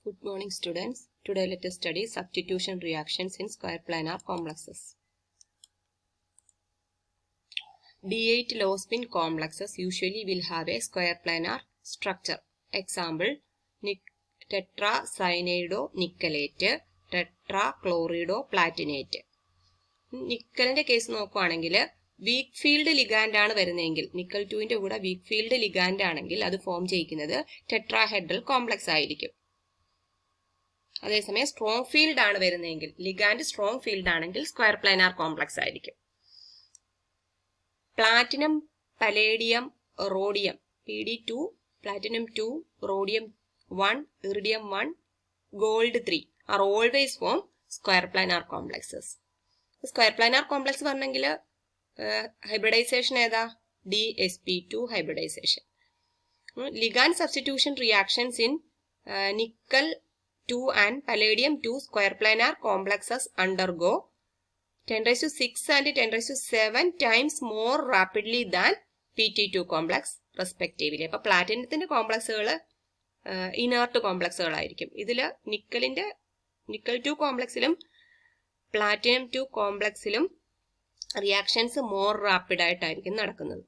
Good morning, students. Today let us study substitution reactions in square planar complexes. D8 low spin complexes usually will have a square planar structure. Example, tetracyanidonickellate, tetrachloridoplatinate. നിക്കലിന്റെ case നോക്കുകയാണെങ്കിൽ weak field ligand ആണ് വരുന്നതെങ്കിൽ nickel 2ന്റെ കൂടെ week field ligand ആണെങ്കിൽ അത് form ചെയ്യിക്കുന്നത് tetrahedral complex ആയിരിക്കും. അതേസമയം strong field ആണ് വരുന്നതെങ്കിൽ ലിഗാൻഡ് സ്ട്രോങ് ഫീൽഡ് ആണെങ്കിൽ സ്ക്വയർ പ്ലാനാർ കോംപ്ലക്സ് ആയിരിക്കും. Platinum, palladium, rhodium PD2, platinum 2, rhodium 1, iridium 1, gold 3 are always form square planar complexes. Square planar complex പറഞ്ഞെങ്കിൽ hybridisation ഏതാ? DsP2 hybridisation. Ligand substitution reactions in nickel 2 and palladium 2 square planar complexes undergo 10⁶ and 10⁷ times more rapidly than PT2 complex respectively. അപ്പോൾ പ്ലാറ്റിനത്തിന്റെ കോംപ്ലക്സുകൾ inert കോംപ്ലക്സുകളായിരിക്കും. ഇതിൽ nickel 2 കോംപ്ലക്സിലും platinum 2 കോംപ്ലക്സിലും reactions more rapid ആയിട്ടായിരിക്കും നടക്കുന്നത്.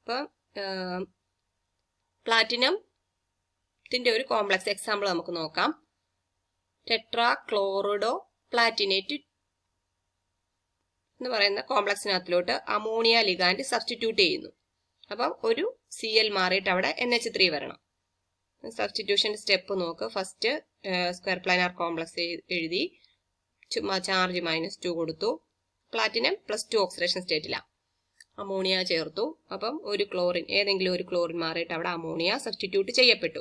അപ്പം പ്ലാറ്റിനത്തിന്റെ ഒരു കോംപ്ലക്സ് എക്സാമ്പിൾ നമുക്ക് നോക്കാം. ടെട്രാക്ലോറിഡോ പ്ലാറ്റിനേറ്റ് എന്ന് പറയുന്ന കോംപ്ലക്സിനകത്തിലോട്ട് അമോണിയ ലിഗാൻഡ് സബ്സ്റ്റിറ്റ്യൂട്ട് ചെയ്യുന്നു. അപ്പം ഒരു Cl മാറിയിട്ട് അവിടെ NH3 വരണം. സബ്സ്റ്റിറ്റ്യൂഷൻ സ്റ്റെപ്പ് നോക്ക്. ഫസ്റ്റ് സ്ക്വയർ പ്ലാനാർ കോംപ്ലക്സ് എഴുതി, ചുമ്മാ ചാർജ് -2 കൊടുത്തു. Platinum +2 oxidation സ്റ്റേറ്റിലാണ്. അമോണിയ ചേർത്തു. അപ്പം ഒരു ക്ലോറിൻ, ഏതെങ്കിലും ഒരു ക്ലോറിൻ മാറിയിട്ട് അവിടെ അമോണിയ സബ്സ്റ്റിറ്റ്യൂട്ട് ചെയ്യപ്പെട്ടു.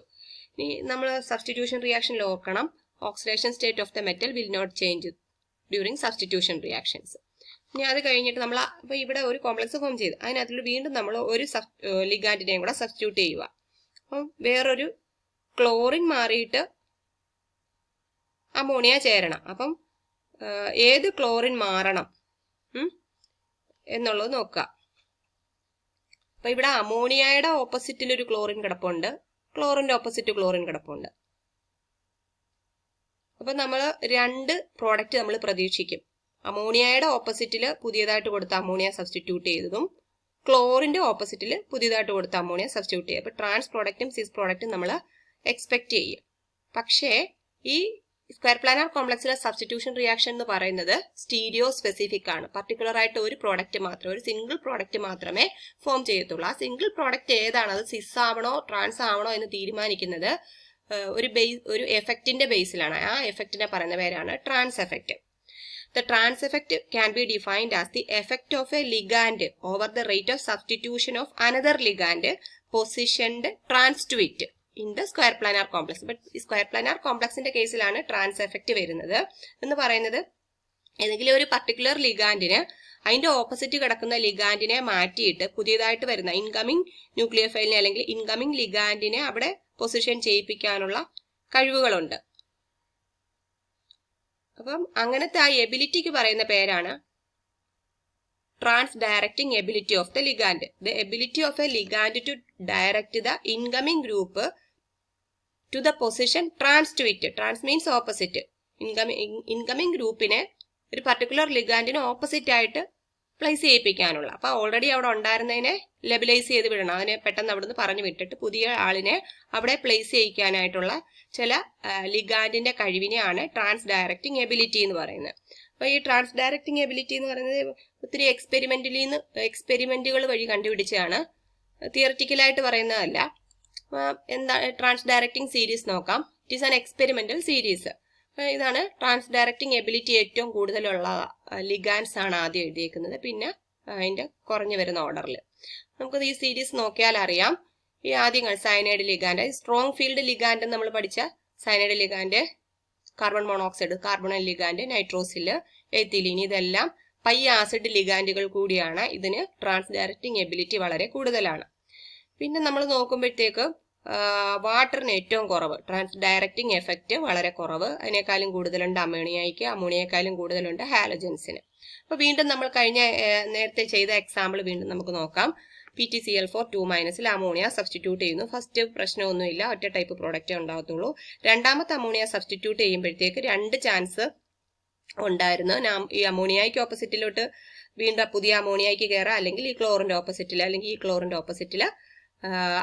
ഇനി നമ്മൾ സബ്സ്റ്റിറ്റ്യൂഷൻ റിയാക്ഷനിൽ ഓർക്കണം, oxidation state of the metal will not change during substitution reactions. ഇനി അത് കഴിഞ്ഞിട്ട് നമ്മൾ അപ്പോൾ ഇവിടെ ഒരു കോംപ്ലക്സ് ഫോം ചെയ്ത് അതിനകത്തിൽ വീണ്ടും നമ്മൾ ഒരു ലിഗാൻഡിനെയും കൂടെ സബ്സ്റ്റിറ്റ്യൂട്ട് ചെയ്യുക. അപ്പം വേറൊരു ക്ലോറിൻ മാറിയിട്ട് അമോണിയ ചേരണം. അപ്പം ഏത് ക്ലോറിൻ മാറണം എന്നുള്ളത് നോക്കുക. അപ്പൊ ഇവിടെ അമോണിയയുടെ ഓപ്പോസിറ്റിൽ ഒരു ക്ലോറിൻ കിടപ്പുണ്ട്, ക്ലോറിന്റെ ഓപ്പോസിറ്റ് ക്ലോറിൻ കിടപ്പുണ്ട്. അപ്പൊ നമ്മൾ രണ്ട് പ്രോഡക്റ്റ് നമ്മൾ പ്രതീക്ഷിക്കും. അമോണിയയുടെ ഓപ്പോസിറ്റിൽ പുതിയതായിട്ട് കൊടുത്ത അമോണിയ സബ്സ്റ്റിറ്റ്യൂട്ട് ചെയ്തതും ക്ലോറിന്റെ ഓപ്പോസിറ്റിൽ പുതിയതായിട്ട് കൊടുത്ത അമോണിയ സബ്സ്റ്റിറ്റ്യൂട്ട് ചെയ്യും. അപ്പൊ ട്രാൻസ് പ്രോഡക്റ്റും സിസ് പ്രോഡക്റ്റും നമ്മൾ എക്സ്പെക്ട് ചെയ്യും. പക്ഷേ ഈ സ്ക്വയർ പ്ലാനാർ കോംപ്ലക്സിലെ സബ്സ്റ്റിറ്റ്യൂഷൻ റിയാക്ഷൻ എന്ന് പറയുന്നത് സ്റ്റീരിയോ സ്പെസിഫിക് ആണ്. പർട്ടിക്കുലർ ആയിട്ട് ഒരു പ്രോഡക്റ്റ് മാത്രമേ, ഒരു സിംഗിൾ പ്രോഡക്റ്റ് മാത്രമേ ഫോം ചെയ്യത്തുള്ളൂ. ആ സിംഗിൾ പ്രോഡക്റ്റ് ഏതാണ്, അത് സിസ് ആവണോ ട്രാൻസ് ആവണോ എന്ന് തീരുമാനിക്കുന്നത് ഒരു എഫക്റ്റിന്റെ ബേസിലാണ്. ആ എഫക്റ്റിനെ പറയുന്ന പേരാണ് trans effect. The trans effect can be defined as the effect of a ligand over the rate of substitution of another ligand positioned trans to it in the square planar complex. But square planar complexന്റെ കേസിലാണ് trans effect വരുന്നത്. എന്ന് പറയുന്നത് ഏതെങ്കിലും ഒരു particular ലിഗാൻഡിന് അതിന്റെ opposite കിടക്കുന്ന ലിഗാൻഡിനെ മാറ്റിയിട്ട് പുതിയതായിട്ട് വരുന്ന ഇൻകമിംഗ് ന്യൂക്ലിയോഫൈലിനെ അല്ലെങ്കിൽ ഇൻകമിംഗ് ലിഗാൻഡിനെ അവിടെ പൊസിഷൻ ചെയ്യിപ്പിക്കാനുള്ള കഴിവുകളുണ്ട്. അപ്പം അങ്ങനത്തെ ആ എബിലിറ്റിക്ക് പറയുന്ന പേരാണ് trans directing ability of the ligand. The ability of a ligand to direct the incoming group to the position trans to it. Trans means opposite. Incoming ഗ്രൂപ്പിനെ ഒരു പർട്ടിക്കുലർ ലിഗാൻഡിന് ഓപ്പോസിറ്റ് ആയിട്ട് പ്ലേസ് ചെയ്യിപ്പിക്കാനുള്ള. അപ്പൊ ഓൾറെഡി അവിടെ ഉണ്ടായിരുന്നതിനെ ലെബിലൈസ് ചെയ്ത് വിടണം. അതിനെ പെട്ടെന്ന് അവിടുന്ന് പറഞ്ഞു വിട്ടിട്ട് പുതിയ ആളിനെ അവിടെ പ്ലേസ് ചെയ്യിക്കാനായിട്ടുള്ള ചില ലിഗാൻഡിന്റെ കഴിവിനെയാണ് ട്രാൻസ് ഡയറക്റ്റിംഗ് എബിലിറ്റി എന്ന് പറയുന്നത്. അപ്പൊ ഈ ട്രാൻസ് ഡയറക്റ്റിംഗ് എബിലിറ്റി എന്ന് പറയുന്നത് ഒത്തിരി എക്സ്പെരിമെന്റുകൾ വഴി കണ്ടുപിടിച്ചതാണ്, തിയററ്റിക്കലായിട്ട് പറയുന്നതല്ല. എന്താ ട്രാൻസ് ഡയറക്റ്റിംഗ് സീരീസ് നോക്കാം. It is an experimental series. ഇതാണ് ട്രാൻസ് ഡയറക്റ്റിംഗ് എബിലിറ്റി ഏറ്റവും കൂടുതലുള്ള ലിഗാൻഡ്സ് ആണ് ആദ്യം എഴുതിയേക്കുന്നത്, പിന്നെ അതിന്റെ കുറഞ്ഞു വരുന്ന ഓർഡറിൽ. നമുക്കത് ഈ സീരീസ് നോക്കിയാൽ അറിയാം. ഈ ആദ്യം cyanide ligand, strong field ligand നമ്മൾ പഠിച്ച cyanide ligand, carbon monoxide, carbonyl ligand, nitrosyl, ethylene, ഇതെല്ലാം പൈ ആസിഡ് ലിഗാൻഡുകൾ കൂടിയാണ്. ഇതിന് ട്രാൻസ് ഡയറക്റ്റിംഗ് എബിലിറ്റി വളരെ കൂടുതലാണ്. പിന്നെ നമ്മൾ നോക്കുമ്പോഴത്തേക്ക് വാട്ടറിന് ഏറ്റവും കുറവ്, ട്രാൻസ് ഡയറക്റ്റിംഗ് എഫക്റ്റ് വളരെ കുറവ്. അതിനേക്കാളും കൂടുതലുണ്ട് അമോണിയയ്ക്ക്, അമോണിയേക്കാളും കൂടുതലുണ്ട് ഹാലജൻസിന്. അപ്പൊ വീണ്ടും നമ്മൾ നേരത്തെ ചെയ്ത എക്സാമ്പിൾ വീണ്ടും നമുക്ക് നോക്കാം. PtCl4 2- അമോണിയ സബ്സ്റ്റിറ്റ്യൂട്ട് ചെയ്യുന്നു. ഫസ്റ്റ് പ്രശ്നമൊന്നുമില്ല, ഒറ്റ ടൈപ്പ് പ്രോഡക്റ്റേ ഉണ്ടാകത്തുള്ളൂ. രണ്ടാമത്തെ അമോണിയ സബ്സ്റ്റിറ്റ്യൂട്ട് ചെയ്യുമ്പോഴത്തേക്ക് 2 ചാൻസ് ഉണ്ടായിരുന്നു. ഈ അമോണിയയ്ക്ക് ഓപ്പോസിറ്റിലോട്ട് വീണ്ടും പുതിയ അമോണിയയ്ക്ക് കയറാം, അല്ലെങ്കിൽ ഈ ക്ലോറിന്റെ ഓപ്പോസിറ്റിൽ അല്ലെങ്കിൽ ഈ ക്ലോറിന്റെ ഓപ്പോസിറ്റിൽ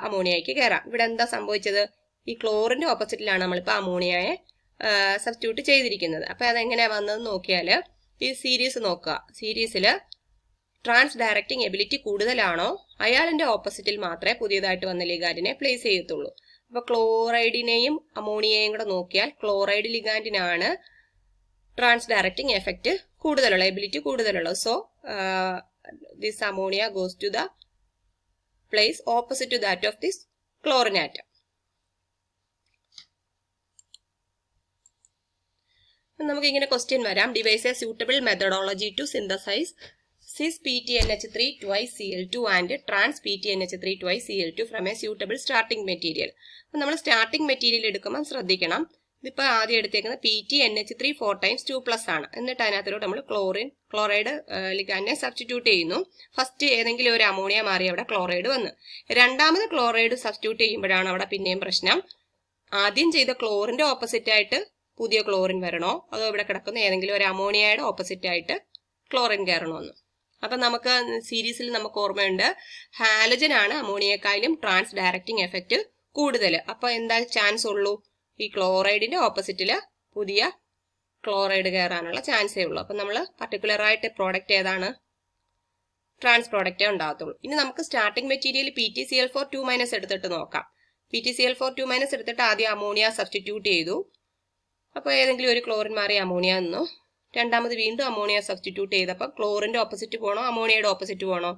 അമോണിയയ്ക്ക് കയറാം. ഇവിടെ എന്താ സംഭവിച്ചത്? ഈ ക്ലോറിന്റെ ഓപ്പോസിറ്റിലാണ് നമ്മളിപ്പോൾ അമോണിയയെ സബ്സ്റ്റിറ്റ്യൂട്ട് ചെയ്തിരിക്കുന്നത്. അപ്പൊ അതെങ്ങനെയാ വന്നതെന്ന് നോക്കിയാൽ ഈ സീരീസ് നോക്കുക. സീരീസിൽ ട്രാൻസ് ഡയറക്റ്റിംഗ് എബിലിറ്റി കൂടുതലാണോ അയാളിന്റെ ഓപ്പോസിറ്റിൽ മാത്രമേ പുതിയതായിട്ട് വന്ന ലിഗാൻഡിനെ പ്ലേസ് ചെയ്യത്തുള്ളൂ. അപ്പൊ ക്ലോറൈഡിനെയും അമോണിയയും കൂടെ നോക്കിയാൽ ക്ലോറൈഡ് ലിഗാൻഡിനാണ് ട്രാൻസ് ഡയറക്റ്റിംഗ് എഫക്റ്റ് കൂടുതലുള്ള, എബിലിറ്റി കൂടുതലുള്ളത്. So this ammonia goes to the place opposite to that of this chlorine atom. നമുക്ക് ഇങ്ങനെ ക്വസ്റ്റ്യൻ വരാം. Devise a suitable methodology to synthesise cis PtNH3 twice Cl2 and trans PtNH3 twice Cl2 from a suitable starting material. അപ്പോൾ നമ്മൾ starting material എടുക്കുമ്പോൾ ശ്രദ്ധിക്കണം. ഇതിപ്പോൾ ആദ്യം എടുത്തേക്കുന്നത് PtNH3 4 times 2+ ആണ്. എന്നിട്ട് അതിനകത്തോട്ട് നമ്മൾ ക്ലോറൈഡ് ലിഗാൻഡിനെ സബ്സ്റ്റിറ്റ്യൂട്ട് ചെയ്യുന്നു. ഫസ്റ്റ് ഏതെങ്കിലും ഒരു അമോണിയ മാറി അവിടെ ക്ലോറൈഡ് വന്ന്, രണ്ടാമത് ക്ലോറൈഡ് സബ്സ്റ്റിറ്റ്യൂട്ട് ചെയ്യുമ്പോഴാണ് അവിടെ പിന്നെയും പ്രശ്നം. ആദ്യം ചെയ്ത ക്ലോറിന്റെ ഓപ്പോസിറ്റ് ആയിട്ട് പുതിയ ക്ലോറിൻ വരണോ, അതോ ഇവിടെ കിടക്കുന്ന ഏതെങ്കിലും ഒരു അമോണിയയുടെ ഓപ്പോസിറ്റ് ആയിട്ട് ക്ലോറിൻ കയറണമെന്ന്. അപ്പൊ നമുക്ക് സീരീസിൽ നമുക്ക് ഓർമ്മയുണ്ട്, ഹാലജൻ ആണ് അമോണിയക്കായാലും ട്രാൻസ് ഡയറക്റ്റിംഗ് എഫക്റ്റ് കൂടുതൽ. അപ്പൊ എന്താ ചാൻസ് ഉള്ളൂ? ഈ ക്ലോറൈഡിന്റെ ഓപ്പോസിറ്റില് പുതിയ ക്ലോറൈഡ് കയറാനുള്ള ചാൻസേ ഉള്ളൂ. അപ്പൊ നമ്മൾ പർട്ടിക്കുലർ ആയിട്ട് പ്രോഡക്റ്റ് ഏതാണ്? ട്രാൻസ് പ്രോഡക്റ്റേ ഉണ്ടാകത്തുള്ളൂ. ഇനി നമുക്ക് സ്റ്റാർട്ടിംഗ് മെറ്റീരിയൽ PtCl4 2- എടുത്തിട്ട് നോക്കാം. PtCl4 2- എടുത്തിട്ട് ആദ്യം അമോണിയ സബ്സ്റ്റിറ്റ്യൂട്ട് ചെയ്തു. അപ്പോൾ ഏതെങ്കിലും ഒരു ക്ലോറിൻ മാറി അമോണിയ നിന്നു. രണ്ടാമത് വീണ്ടും അമോണിയ സബ്സ്റ്റിറ്റ്യൂട്ട് ചെയ്തപ്പോൾ ക്ലോറിന്റെ ഓപ്പോസിറ്റ് പോകണോ അമോണിയയുടെ ഓപ്പോസിറ്റ് പോകണോ?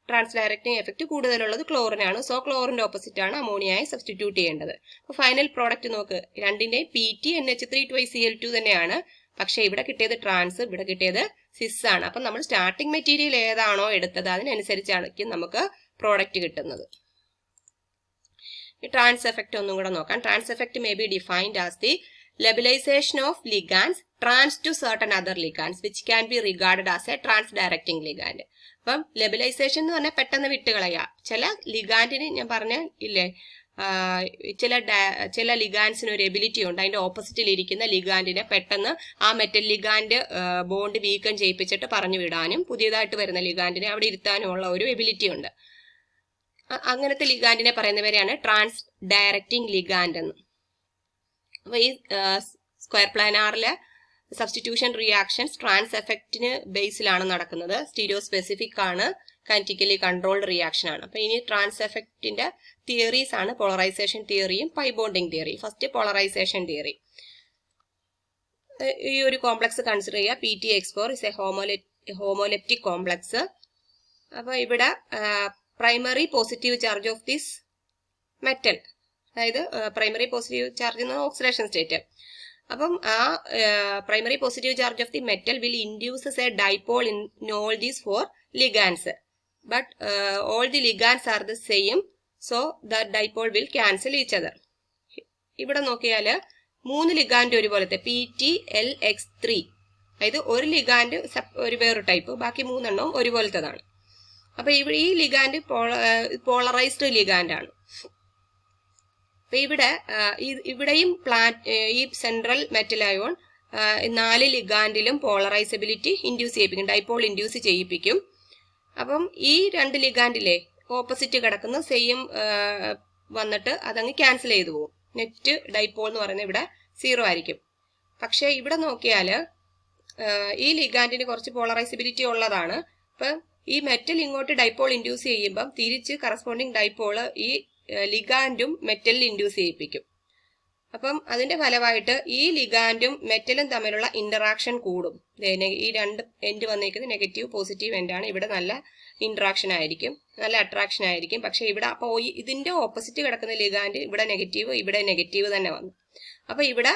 ട്രാൻസ് ഡയറക്റ്റിംഗ് എഫക്റ്റ് കൂടുതലുള്ളത് ക്ലോറിനാണ്. സോ ക്ലോറിന്റെ ഓപ്പോസിറ്റ് ആണ് അമോണിയയെ സബ്സ്റ്റിറ്റ്യൂട്ട് ചെയ്യേണ്ടത്. അപ്പോൾ ഫൈനൽ പ്രോഡക്റ്റ് നോക്ക്, രണ്ടിന്റെയും PtNH3 twice Cl2 തന്നെയാണ്. പക്ഷെ ഇവിടെ കിട്ടിയത് ട്രാൻസ്, ഇവിടെ കിട്ടിയത് സിസ് ആണ്. അപ്പം നമ്മൾ സ്റ്റാർട്ടിംഗ് മെറ്റീരിയൽ ഏതാണോ എടുത്തത് അതിനനുസരിച്ചാണ് നമുക്ക് പ്രോഡക്റ്റ് കിട്ടുന്നത്. ട്രാൻസ് എഫക്റ്റ് ഒന്നും കൂടെ നോക്കാം. Trans effect may be defined as the labilization of ligands trans to certain other ligands which can be regarded as a trans directing ligand. അപ്പം ലെബലൈസേഷൻ എന്ന് പറഞ്ഞാൽ പെട്ടെന്ന് വിട്ടുകളയാ. ചില ലിഗാൻഡിന് ഞാൻ പറഞ്ഞ ഇല്ലേ, ചില ലിഗാൻസിന് ഒരു എബിലിറ്റി ഉണ്ട്, അതിന്റെ ഓപ്പോസിറ്റിൽ ഇരിക്കുന്ന ലിഗാൻഡിനെ പെട്ടെന്ന് ആ മെറ്റൽ ലിഗാൻഡ് ബോണ്ട് വീക്കം ചെയ്യിപ്പിച്ചിട്ട് പറഞ്ഞു വിടാനും പുതിയതായിട്ട് വരുന്ന ലിഗാൻഡിനെ അവിടെ ഇരുത്താനുമുള്ള ഒരു എബിലിറ്റി ഉണ്ട്. അങ്ങനത്തെ ലിഗാൻഡിനെ പറയുന്നവരെയാണ് ട്രാൻസ് ഡയറക്റ്റിംഗ് ലിഗാൻഡ് എന്ന്. അപ്പൊ ഈ സ്ക്വയർ പ്ലാനാറിലെ സബ്സ്റ്റിറ്റ്യൂഷൻ റിയാക്ഷൻസ് ട്രാൻസ് എഫക്റ്റിന് ബേസിലാണ് നടക്കുന്നത്. സ്റ്റീരിയോ സ്പെസിഫിക് ആണ്, കൈനറ്റിക്കലി കൺട്രോൾഡ് റിയാക്ഷൻ ആണ്. അപ്പൊ ഇനി ട്രാൻസ് എഫക്റ്റിന്റെ തിയറീസ് ആണ് പോളറൈസേഷൻ തിയറിയും pi bonding theory. First polarization theory. ഈ ഒരു കോംപ്ലക്സ് കൺസിഡർ ചെയ്യുക. PtX4 is A ഹോമോലെപ്റ്റിക് complex. അപ്പൊ ഇവിടെ primary positive charge of this metal, അതായത് പ്രൈമറി പോസിറ്റീവ് ചാർജ് എന്ന ഓക്സിഡേഷൻ സ്റ്റേറ്റ്. അപ്പം ആ primary positive charge of the metal will induces A dipole in all these 4 ligands. But all the ligands are the same, so the dipole will cancel each other. ഇവിടെ നോക്കിയാൽ 3 ligand ഒരുപോലത്തെ PtLX3, അതായത് ഒരു ligand ഒരു വേറൊരു type, ബാക്കി 3 എണ്ണവും ഒരുപോലത്തതാണ്. അപ്പൊ ഈ ലിഗാൻഡ് പോളറൈസ്ഡ് ലിഗാൻഡ് ആണ്. അപ്പൊ ഇവിടെയും ഈ സെൻട്രൽ മെറ്റൽ അയോൺ 4 ലിഗാൻഡിലും പോളറൈസബിലിറ്റി ഇൻഡ്യൂസ് ചെയ്യിപ്പിക്കും, ഡൈപോൾ ഇൻഡ്യൂസ് ചെയ്യിപ്പിക്കും. അപ്പം ഈ 2 ലിഗാൻഡിലെ ഓപ്പോസിറ്റ് കിടക്കുന്ന സെയിം വന്നിട്ട് അതങ്ങ് ക്യാൻസൽ ചെയ്തു പോകും. നെറ്റ് ഡൈപോൾ എന്ന് പറയുന്നത് ഇവിടെ 0 ആയിരിക്കും. പക്ഷെ ഇവിടെ നോക്കിയാൽ ഈ ലിഗാൻഡിന് കുറച്ച് പോളറൈസബിലിറ്റി ഉള്ളതാണ്. അപ്പം ഈ മെറ്റൽ ഇങ്ങോട്ട് ഡൈപോൾ ഇൻഡ്യൂസ് ചെയ്യുമ്പം തിരിച്ച് കറസ്പോണ്ടിങ് ഡൈപോള് ഈ ലിഗാൻഡും മെറ്റലിൽ ഇൻഡ്യൂസ് ചെയ്യിപ്പിക്കും. അപ്പം അതിന്റെ ഫലമായിട്ട് ഈ ലിഗാൻഡും മെറ്റലും തമ്മിലുള്ള ഇന്ററാക്ഷൻ കൂടും. ഈ 2 എൻഡ് വന്നിരിക്കുന്നത് നെഗറ്റീവ് പോസിറ്റീവ് എൻഡാണ്. ഇവിടെ നല്ല ഇന്ററാക്ഷൻ ആയിരിക്കും, നല്ല അട്രാക്ഷൻ ആയിരിക്കും. പക്ഷെ ഇവിടെ അപ്പോൾ ഇതിന്റെ ഓപ്പോസിറ്റ് കിടക്കുന്ന ലിഗാൻഡ് ഇവിടെ നെഗറ്റീവ്, ഇവിടെ നെഗറ്റീവ് തന്നെ വന്നു. അപ്പൊ ഇവിടെ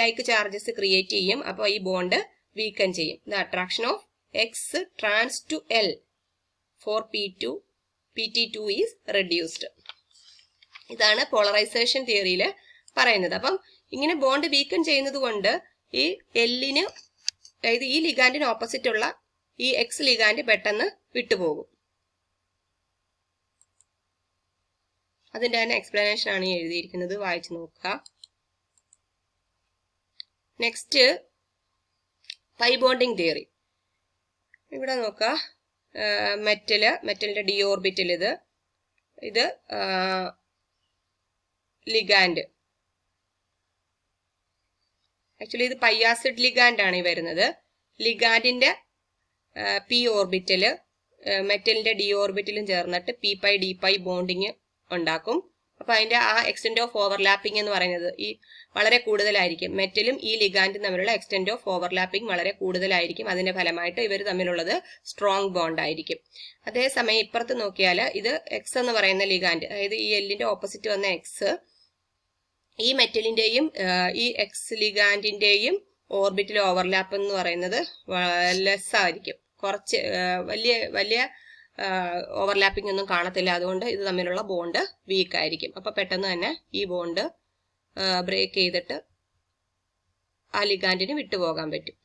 ലൈക്ക് ചാർജസ് ക്രിയേറ്റ് ചെയ്യും. അപ്പോൾ ഈ ബോണ്ട് വീക്കൻ ചെയ്യും. The attraction of x trans to L for PT2 is reduced. ഇതാണ് പോളറൈസേഷൻ തിയറിയിൽ പറയുന്നത്. അപ്പം ഇങ്ങനെ ബോണ്ട് വീക്കൻ ചെയ്യുന്നത് കൊണ്ട് ഈ എല്ലിന്, അതായത് ഈ ലിഗാൻഡിന് ഓപ്പോസിറ്റ് ഉള്ള ഈ എക്സ് ലിഗാൻഡ് പെട്ടെന്ന് വിട്ടുപോകും. അതിൻ്റെ തന്നെ എക്സ്പ്ലനേഷൻ ആണ് ഈ എഴുതിയിരിക്കുന്നത്, വായിച്ചു നോക്കുക. Next pi bonding theory. ഇവിടെ നോക്കുക, മെറ്റലിന്റെ ഡി ഓർബിറ്റൽ ഇത് ലിഗാൻഡ്. ആക്ച്വലി ഇത് പൈയാസിഡ് ലിഗാൻഡ് ആണ് ഈ വരുന്നത്. ലിഗാൻഡിന്റെ പി ഓർബിറ്റല് മെറ്റലിന്റെ ഡി ഓർബിറ്റലും ചേർന്നിട്ട് P pi D pi bonding ഉണ്ടാക്കും. അപ്പൊ അതിന്റെ ആ എക്സ്റ്റെന്റ് ഓഫ് ഓവർലാപ്പിംഗ് എന്ന് പറയുന്നത് ഈ വളരെ കൂടുതലായിരിക്കും. മെറ്റലും ഈ ലിഗാൻഡും തമ്മിലുള്ള എക്സ്റ്റെന്റ് ഓഫ് ഓവർലാപ്പിംഗ് വളരെ കൂടുതലായിരിക്കും. അതിന്റെ ഫലമായിട്ട് ഇവർ തമ്മിലുള്ളത് സ്ട്രോങ് ബോണ്ട് ആയിരിക്കും. അതേസമയം ഇപ്പുറത്ത് നോക്കിയാൽ ഇത് എക്സ് എന്ന് പറയുന്ന ലിഗാൻഡ്, അതായത് ഈ എല്ലിന്റെ ഓപ്പോസിറ്റ് വന്ന എക്സ്, ഈ മെറ്റലിന്റെയും ഈ എക്സ് ലിഗാൻഡിന്റെയും ഓർബിറ്റൽ ഓവർലാപ്പ് എന്ന് പറയുന്നത് ലെസ് ആയിരിക്കും. കുറച്ച് വലിയ ഓവർലാപ്പിംഗ് ഒന്നും കാണത്തില്ല. അതുകൊണ്ട് ഇത് തമ്മിലുള്ള ബോണ്ട് വീക്ക് ആയിരിക്കും. അപ്പൊ പെട്ടെന്ന് തന്നെ ഈ ബോണ്ട് ബ്രേക്ക് ചെയ്തിട്ട് ആ ലിഗാൻഡിന് വിട്ടുപോകാൻ പറ്റും.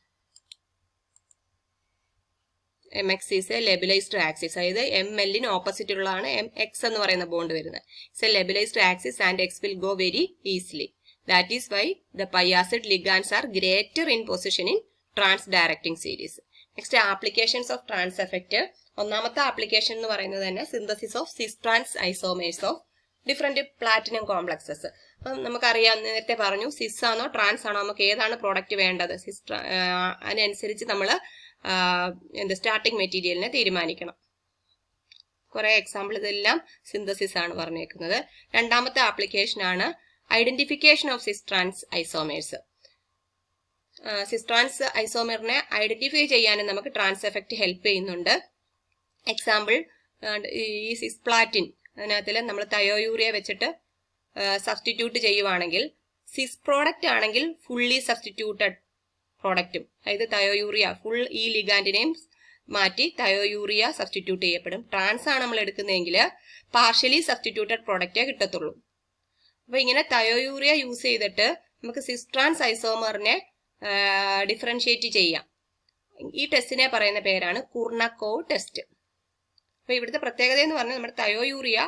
M X is a labilized axis, അതായത് എം എല്ലിന് ഓപ്പോസിറ്റ് ഉള്ളതാണ് എം എക്സ് എന്ന് പറയുന്ന ബോണ്ട് വരുന്നത്. It's a labilized axis and X will go very easily. That is why the pi acid ligands are greater in position in trans directing series. Next applications of trans effect. ഒന്നാമത്തെ application എന്ന് പറയുന്നത് തന്നെ synthesis of cis trans isomers of different platinum complexes. അപ്പം നമുക്കറിയാം, നേരത്തെ പറഞ്ഞു സിസ് ആണോ trans ആണോ, നമുക്ക് ഏതാണ് പ്രോഡക്റ്റ് വേണ്ടത്, അതിനനുസരിച്ച് നമ്മൾ സ്റ്റാർട്ടിംഗ് മെറ്റീരിയലിനെ തീരുമാനിക്കണം. കുറെ എക്സാമ്പിൾ ഇതെല്ലാം സിന്തസിസ് ആണ് പറഞ്ഞേക്കുന്നത്. രണ്ടാമത്തെ ആപ്ലിക്കേഷൻ ആണ് identification of cis trans isomers. Cis trans ഐസോമറിനെ ഐഡന്റിഫൈ ചെയ്യാനും നമുക്ക് ട്രാൻസ് എഫക്റ്റ് ഹെൽപ്പ് ചെയ്യുന്നുണ്ട്. എക്സാമ്പിൾ ഈ സിസ് പ്ലാറ്റിൻ, അതിനകത്തിൽ നമ്മൾ തയോയൂറിയ വെച്ചിട്ട് സബ്സ്റ്റിറ്റ്യൂട്ട് ചെയ്യുവാണെങ്കിൽ സിസ് പ്രോഡക്റ്റ് ആണെങ്കിൽ ഫുള്ളി സബ്സ്റ്റിറ്റ്യൂട്ടഡ് പ്രോഡക്റ്റും, അതായത് തയോയൂറിയ ഫുൾ ഈ ലിഗാൻഡിനെയും മാറ്റി തയോയൂറിയ സബ്സ്റ്റിറ്റ്യൂട്ട് ചെയ്യപ്പെടും. ട്രാൻസ് ആണ് നമ്മൾ എടുക്കുന്നതെങ്കിൽ പാർഷ്യലി സബ്സ്റ്റിറ്റ്യൂട്ടഡ് പ്രോഡക്റ്റേ കിട്ടത്തുള്ളൂ. അപ്പൊ ഇങ്ങനെ തയോയൂറിയ യൂസ് ചെയ്തിട്ട് നമുക്ക് സിസ് ട്രാൻസ് ഐസോമറിനെ ഡിഫറൻഷിയേറ്റ് ചെയ്യാം. ഈ ടെസ്റ്റിനെ പറയുന്ന പേരാണ് കുർണക്കോവ് ടെസ്റ്റ്. അപ്പൊ ഇവിടുത്തെ പ്രത്യേകത എന്ന് പറഞ്ഞാൽ നമ്മുടെ തയോയൂറിയ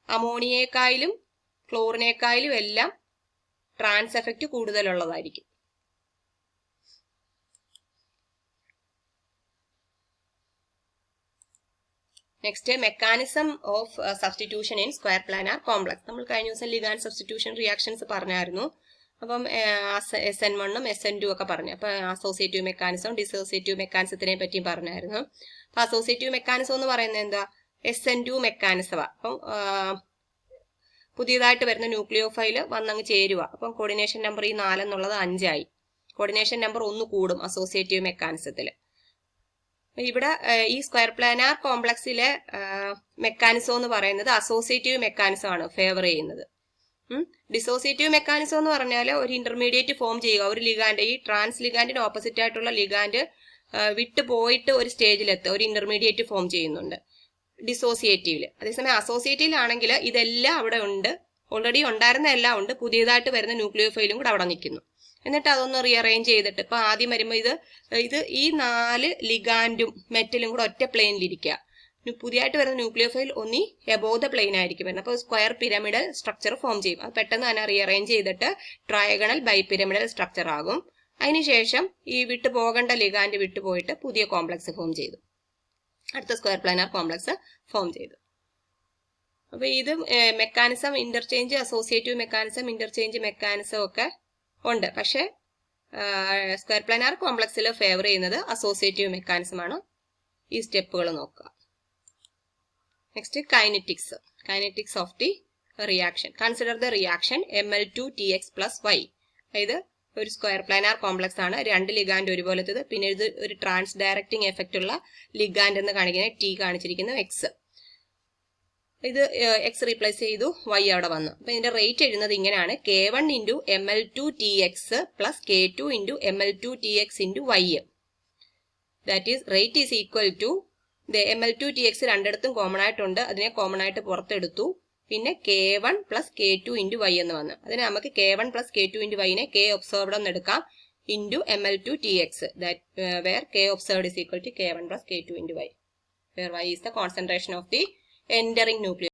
അമോണിയേക്കായാലും ക്ലോറിനേക്കായാലും എല്ലാം ട്രാൻസ് എഫക്റ്റ് കൂടുതലുള്ളതായിരിക്കും. Next mechanism of substitution in square planar complex. നമ്മൾ കഴിഞ്ഞ ദിവസം ലിഗാൻഡ് സബ്സ്റ്റിറ്റ്യൂഷൻ റിയാക്ഷൻസ് പറഞ്ഞായിരുന്നു. അപ്പം SN1 SN2 ഒക്കെ പറഞ്ഞു. അപ്പൊ അസോസിയേറ്റീവ് മെക്കാനിസം ഡിസോസിയേറ്റീവ് മെക്കാനിസത്തിനെ പറ്റിയും പറഞ്ഞായിരുന്നു. അപ്പൊ അസോസിയേറ്റീവ് മെക്കാനിസം എന്ന് പറയുന്നത് എന്താ, SN2 മെക്കാനിസമാ. അപ്പം പുതിയതായിട്ട് വരുന്ന ന്യൂക്ലിയോഫൈൽ വന്നങ്ങ് ചേരുക. അപ്പം കോർഡിനേഷൻ നമ്പർ ഈ 4 എന്നുള്ളത് 5 ആയി. കോർഡിനേഷൻ നമ്പർ 1 കൂടും അസോസിയേറ്റീവ് മെക്കാനിസത്തിൽ. ഇവിടെ ഈ സ്ക്വയർ പ്ലാനാർ കോംപ്ലക്സിലെ മെക്കാനിസം എന്ന് പറയുന്നത് അസോസിയേറ്റീവ് മെക്കാനിസം ആണ് ഫേവർ ചെയ്യുന്നത്. ഡിസോസിയേറ്റീവ് മെക്കാനിസം എന്ന് പറഞ്ഞാൽ ഒരു ഇന്റർമീഡിയറ്റ് ഫോം ചെയ്യുക. ഒരു ലിഗാൻഡ്, ഈ ട്രാൻസ് ലിഗാൻഡിന് ഓപ്പോസിറ്റ് ആയിട്ടുള്ള ലിഗാൻഡ് വിട്ടു പോയിട്ട് ഒരു സ്റ്റേജിലെത്തുക, ഒരു ഇന്റർമീഡിയറ്റ് ഫോം ചെയ്യുന്നുണ്ട് ഡിസോസിയേറ്റീവില്. അതേസമയം അസോസിയേറ്റീവിലാണെങ്കിൽ ഇതെല്ലാം അവിടെ ഉണ്ട്, ഓൾറെഡി ഉണ്ടായിരുന്ന എല്ലാം ഉണ്ട്, പുതിയതായിട്ട് വരുന്ന ന്യൂക്ലിയോഫൈലും കൂടെ അവിടെ നിൽക്കുന്നു. എന്നിട്ട് അതൊന്ന് റീഅറേഞ്ച് ചെയ്തിട്ട് ഇപ്പൊ ആദ്യം വരുമ്പോൾ ഇത് ഈ 4 ലിഗാൻഡും മെറ്റലും കൂടെ ഒറ്റ പ്ലെയിനിലിരിക്കുക. പുതിയതായിട്ട് വരുന്ന ന്യൂക്ലിയോഫൈൽ ഒന്നി എബോവ് ദ പ്ലെയിൻ ആയിരിക്കും വരുന്നത്. അപ്പോൾ സ്ക്വയർ പിരമിഡൽ സ്ട്രക്ചർ ഫോം ചെയ്യും. അത് പെട്ടെന്ന് തന്നെ റീഅറേഞ്ച് ചെയ്തിട്ട് ട്രയഗണൽ ബൈപിരമിഡൽ സ്ട്രക്ചർ ആകും. അതിനുശേഷം ഈ വിട്ടു പോകേണ്ട ലിഗാൻഡ് വിട്ടുപോയിട്ട് പുതിയ കോംപ്ലക്സ് ഫോം ചെയ്തു, അടുത്ത സ്ക്വയർ പ്ലാനാർ കോംപ്ലക്സ് ഫോം ചെയ്തു. അപ്പൊ ഇത് mechanism interchange, associative mechanism, interchange mechanism ഒക്കെ ഉണ്ട്. പക്ഷെ സ്ക്വയർ പ്ലാനാർ കോംപ്ലക്സിൽ ഫേവർ ചെയ്യുന്നത് അസോസിയേറ്റീവ് മെക്കാനിസം ആണ്. ഈ സ്റ്റെപ്പുകൾ നോക്കുക. Next kinetics. Kinetics of the reaction. Consider the reaction Ml2Tx+y. അതായത് ഒരു സ്ക്വയർ പ്ലാനാർ കോംപ്ലക്സ് ആണ്, 2 ലിഗാൻഡ് ഒരുപോലത്തത്, പിന്നെ ഇത് ഒരു ട്രാൻസ് ഡയറക്റ്റിംഗ് എഫക്റ്റ് ഉള്ള ലിഗാൻഡ് എന്ന് കാണിക്കുന്നത് T കാണിച്ചിരിക്കുന്നു എക്സ്. ഇത് എക്സ് റീപ്ലേസ് ചെയ്തു, y അവിടെ വന്നു. അപ്പൊ ഇതിന്റെ റേറ്റ് എഴുതുന്നത് ഇങ്ങനെയാണ്: K1 × Ml2Tx + K2 × Ml2Tx × y. That is rate is equal to Ml2Tx രണ്ടിടത്തും കോമൺ ആയിട്ടുണ്ട്, അതിനെ കോമൺ ആയിട്ട് പുറത്തെടുത്തു, പിന്നെ K1 + K2 × y എന്ന് വന്നു. അതിന് നമുക്ക് K1 + K2 × y നെ K ഒബ്സർവ്ഡ് എന്ന് എടുക്കാം into Ml2Tx, where K observed is equal to K1 + K2 × y, where y is the concentration of the entering nucleus.